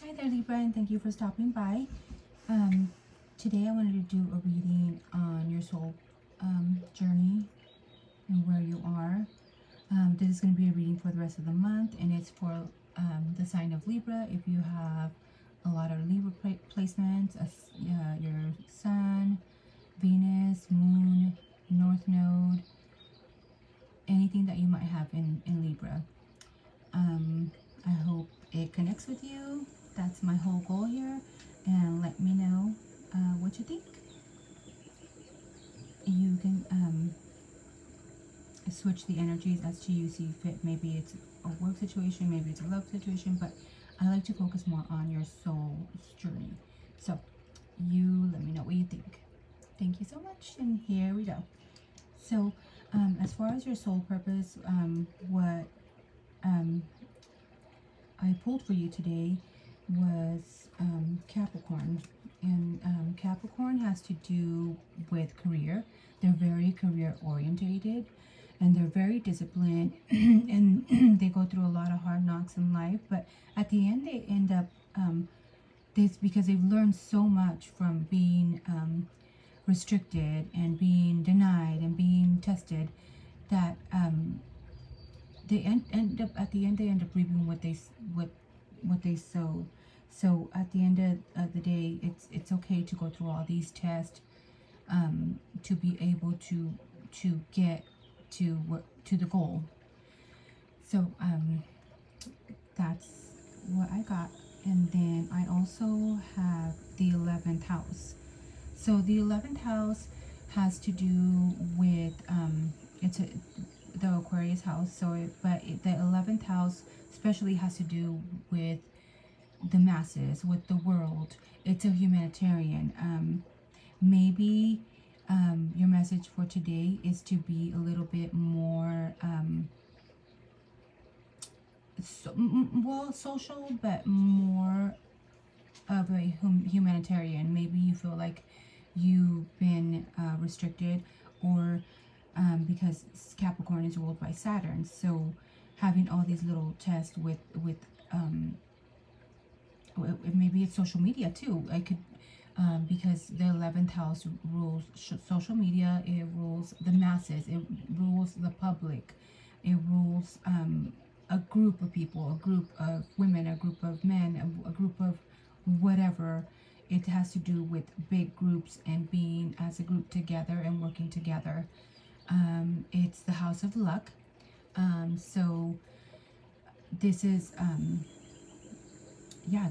Hi there, Libra, and thank you for stopping by. Um, Today I wanted to do a reading on your soul journey and where you are. This is going to be a reading for the rest of the month, and it's for the sign of Libra. If you have a lot of Libra placements, your Sun, Venus, Moon, North Node, anything that you might have in Libra. I hope it connects with you. That's my whole goal here. And let me know what you think. You can switch the energies as to you see fit. Maybe it's a work situation, maybe it's a love situation, but I like to focus more on your soul's journey. So you let me know what you think. Thank you so much, and here we go. So as far as your soul purpose, what I pulled for you today was Capricorn. And Capricorn has to do with career. They're very career orientated and they're very disciplined and they go through a lot of hard knocks in life. But at the end, they end up, this because they've learned so much from being restricted and being denied and being tested that they end up at the end they end up reaping what they sowed. So at the end of the day, it's okay to go through all these tests to be able to get to the goal. So that's what I got. And then I also have the 11th house. So the 11th house has to do with the Aquarius house. So the 11th house especially has to do with the masses, with the world. It's a humanitarian. Maybe your message for today is to be a little bit more social, but more of a humanitarian. Maybe you feel like you've been restricted, or because Capricorn is ruled by Saturn, so having all these little tests with maybe it's social media too. I could because the 11th house rules social media. It rules the masses. It rules the public. It rules a group of people, a group of women, a group of men, a group of whatever. It has to do with big groups and being as a group together and working together. It's the house of luck. So this is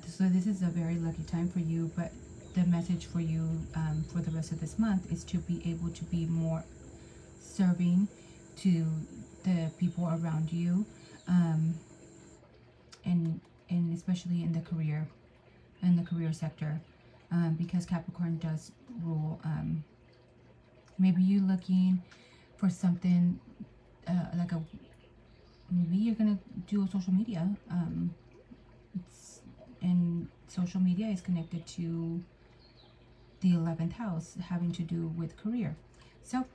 so this is a very lucky time for you, but the message for you for the rest of this month is to be able to be more serving to the people around you, and especially in the career sector, because Capricorn does rule. Maybe you're looking for something maybe you're gonna do a social media, and social media is connected to the 11th house, having to do with career. So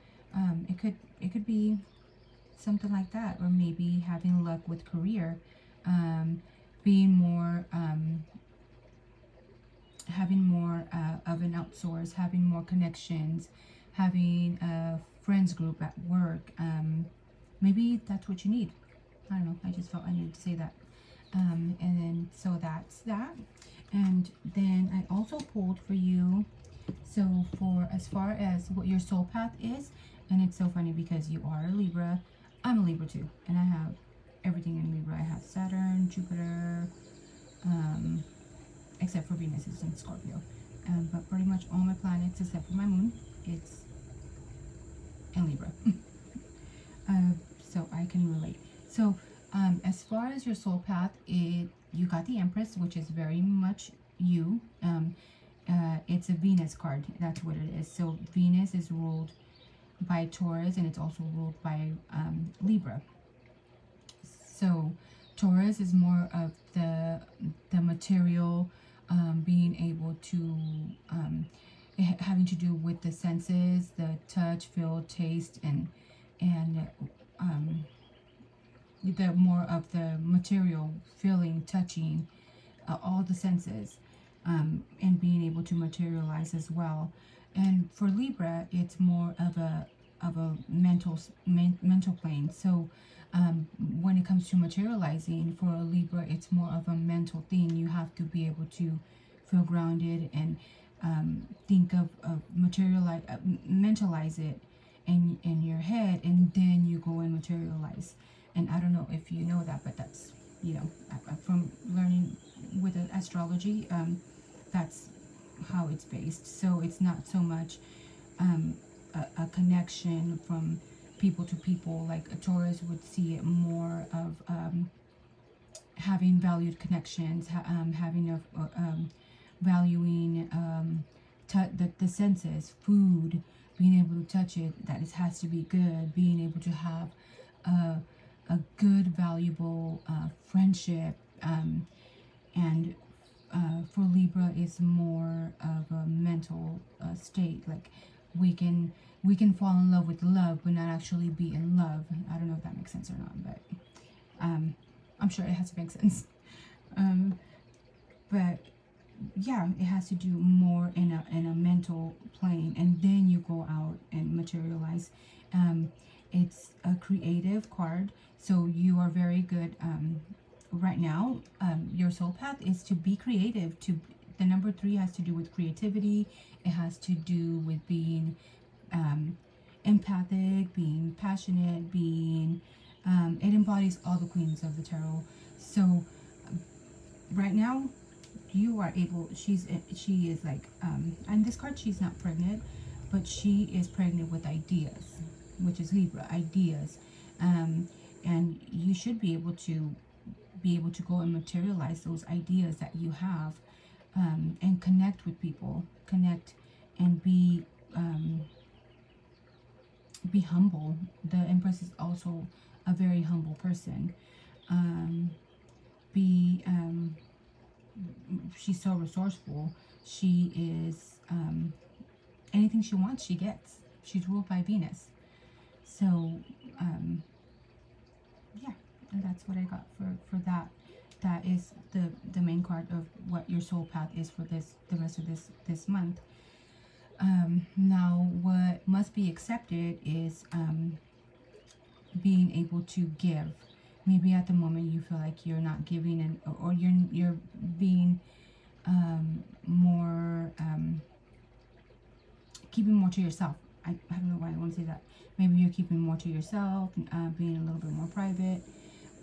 it could be something like that, or maybe having luck with career, being more having more of an outsource, having more connections, having a friends group at work. Maybe that's what you need. I don't know, I just felt I needed to say that. And then so that's that. And then I also pulled for you, so for as far as what your soul path is. And it's so funny because you are a Libra, I'm a Libra too, and I have everything in Libra. I have Saturn, Jupiter, except for Venus is in Scorpio, but pretty much all my planets except for my moon, it's in Libra. So I can relate. So as far as your soul path, you got the Empress, which is very much you. It's a Venus card, that's what it is. So Venus is ruled by Taurus, and it's also ruled by Libra. So Taurus is more of the material, being able to having to do with the senses, the touch, feel, taste, and the more of the material, feeling, touching, all the senses, and being able to materialize as well. And for Libra, it's more of a mental plane. So when it comes to materializing for a Libra, it's more of a mental thing. You have to be able to feel grounded and think of mentalize it in your head, and then you go and materialize. And I don't know if you know that, but that's, from learning with astrology, that's how it's based. So it's not so much a connection from people to people. Like a Taurus would see it more of having valued connections, having a valuing the senses, food, being able to touch it, that it has to be good, being able to have a good, valuable friendship, and for Libra is more of a mental state. Like we can fall in love with love, but not actually be in love. I don't know if that makes sense or not, but I'm sure it has to make sense. But yeah, it has to do more in a mental plane, and then you go out and materialize. It's a creative card, so you are very good right now. Your soul path is to be creative. The number 3 has to do with creativity. It has to do with being empathic, being passionate, being it embodies all the queens of the tarot. So right now you are able, she is like, and this card, she's not pregnant, but she is pregnant with ideas, which is Libra, ideas. And you should be able to go and materialize those ideas that you have, and connect with people, connect and be humble. The Empress is also a very humble person. She's so resourceful. She is, anything she wants, she gets. She's ruled by Venus. So, yeah, and that's what I got for that. That is the main card of what your soul path is for the rest of this month. Now, what must be accepted is being able to give. Maybe at the moment you feel like you're not giving, or you're being more keeping more to yourself. I don't know why I want to say that. Maybe you're keeping more to yourself, being a little bit more private.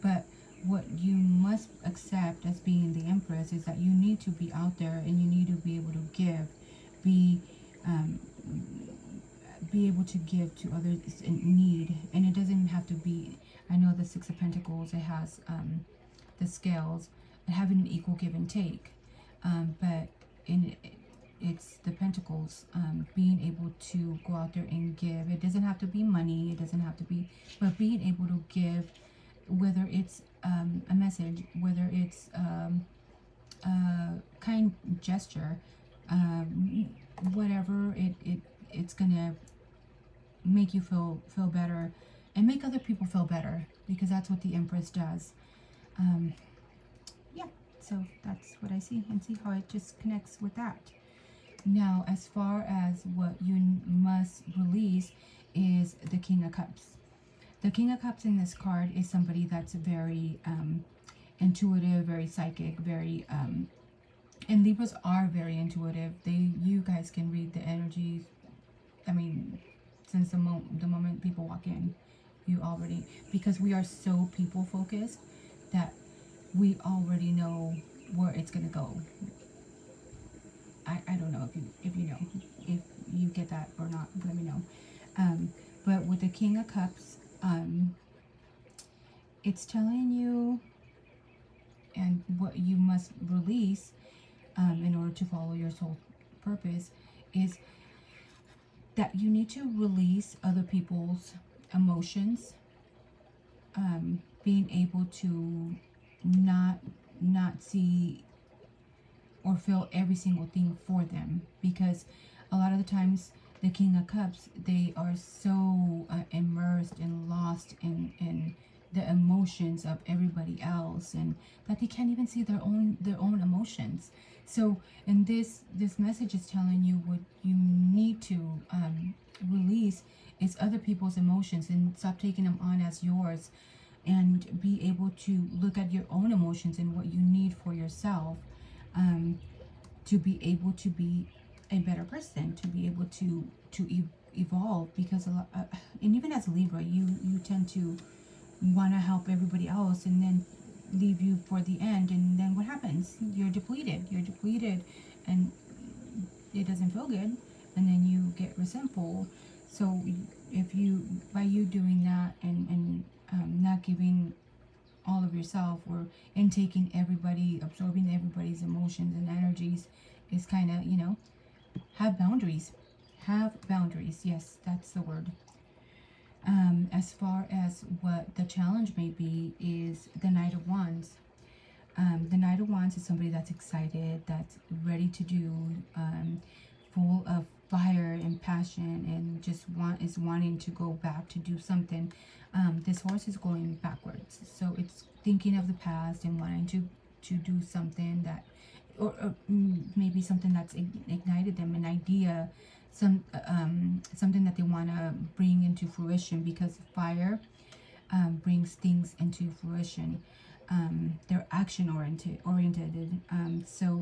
But what you must accept as being the Empress is that you need to be out there, and you need to be able to give, be able to give to others in need. And it doesn't have to be, I know the 6 of Pentacles, it has the scales, and having an equal give and take, but it's the Pentacles, being able to go out there and give. It doesn't have to be money, it doesn't have to be, but being able to give, whether it's a message, whether it's a kind gesture, whatever it's gonna make you feel better, and make other people feel better, because that's what the Empress does. Yeah, so that's what I see, and see how it just connects with that. Now, as far as what you must release is the King of Cups. The King of Cups in this card is somebody that's very intuitive, very psychic, very and Libras are very intuitive. You guys can read the energies. I mean, since the moment people walk in, you already, because we are so people focused that we already know where it's gonna go. I don't know if you know, if you get that or not, let me know. But with the King of Cups, it's telling you, and what you must release in order to follow your soul purpose, is that you need to release other people's emotions, being able to not see or feel every single thing for them, because a lot of the times the King of Cups, they are so immersed and lost in the emotions of everybody else, and that they can't even see their own emotions. So, and this message is telling you what you need to release is other people's emotions, and stop taking them on as yours, and be able to look at your own emotions and what you need for yourself, um, to be able to be a better person, to be able to evolve. Because a lot, and even as a Libra, you tend to want to help everybody else, and then leave you for the end. And then what happens? You're depleted, and it doesn't feel good, and then you get resentful. So if you, by you doing that, and not giving all of yourself, or intaking everybody, absorbing everybody's emotions and energies, is kind of, have boundaries. Have boundaries. Yes, that's the word. As far as what the challenge may be, is the Knight of Wands. The Knight of Wands is somebody that's excited, that's ready to do, full of fire and passion, and just wanting to go back to do something. This horse is going backwards, so it's thinking of the past and wanting to do something that, or maybe something that's ignited them, an idea, something that they want to bring into fruition, because fire brings things into fruition. They're action oriented. So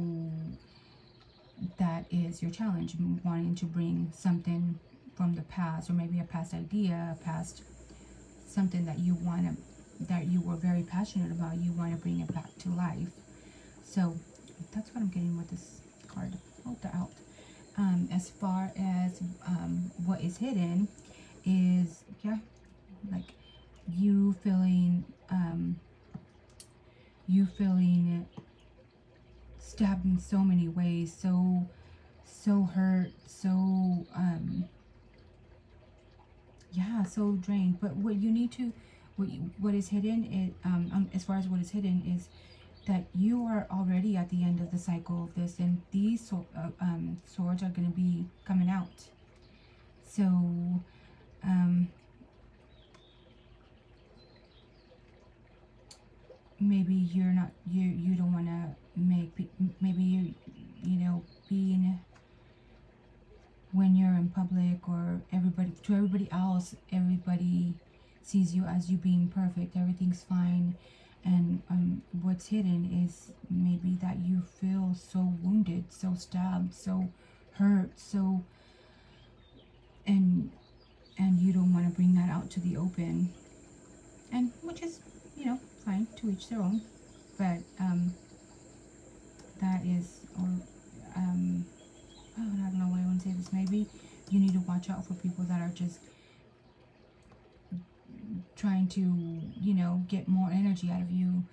that is your challenge, wanting to bring something from the past, or maybe a past idea, a past something that that you were very passionate about. You want to bring it back to life. So that's what I'm getting with this card. Hold that out. As far as what is hidden is, yeah, like you feeling stabbed in so many ways, so hurt, so yeah, so drained. But what you need to, what is hidden is, as far as what is hidden is that you are already at the end of the cycle of this, and these swords are going to be coming out. So maybe you don't want to maybe being, when you're in public, or everybody else, everybody sees you as you being perfect, everything's fine. And what's hidden is maybe that you feel so wounded, so stabbed, so hurt, so, and you don't want to bring that out to the open, and which is, fine, to each their own. But that is, or I don't know what I want to say this. Maybe you need to watch out for people that are just trying to, get more energy out of you,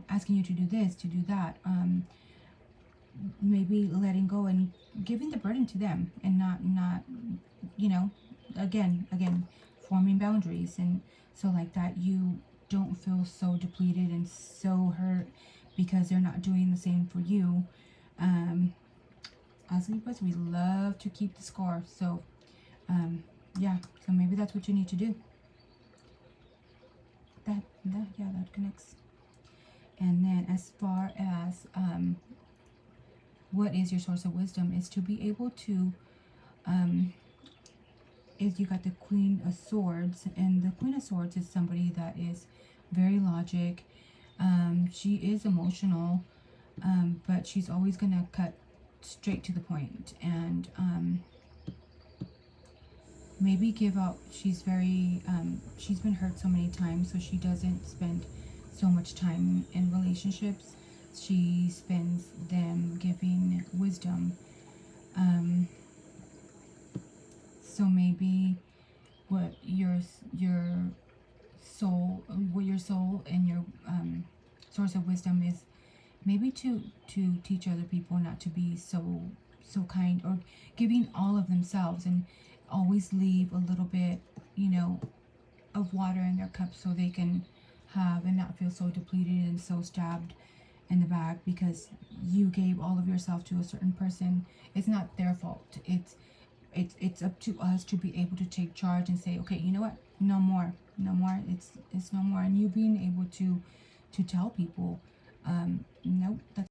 asking you to do this, to do that. Maybe letting go and giving the burden to them, and not, again, forming boundaries, and so like that you don't feel so depleted and so hurt because they're not doing the same for you. As Libras, we love to keep the score. So yeah, so maybe that's what you need to do. That connects. And then as far as what is your source of wisdom, is to be able to is, you got the Queen of Swords, and the Queen of Swords is somebody that is very logic. She is emotional, but she's always gonna cut straight to the point, and maybe give out. She's very she's been hurt so many times, so she doesn't spend so much time in relationships. She spends them giving wisdom. So maybe what your soul and your source of wisdom is, maybe to teach other people not to be so kind, or giving all of themselves, and always leave a little bit, of water in their cup, so they can have and not feel so depleted and so stabbed in the back because you gave all of yourself to a certain person. It's not their fault. It's up to us to be able to take charge and say, okay, you know what? No more. No more. It's no more. And you being able to tell people, nope, that's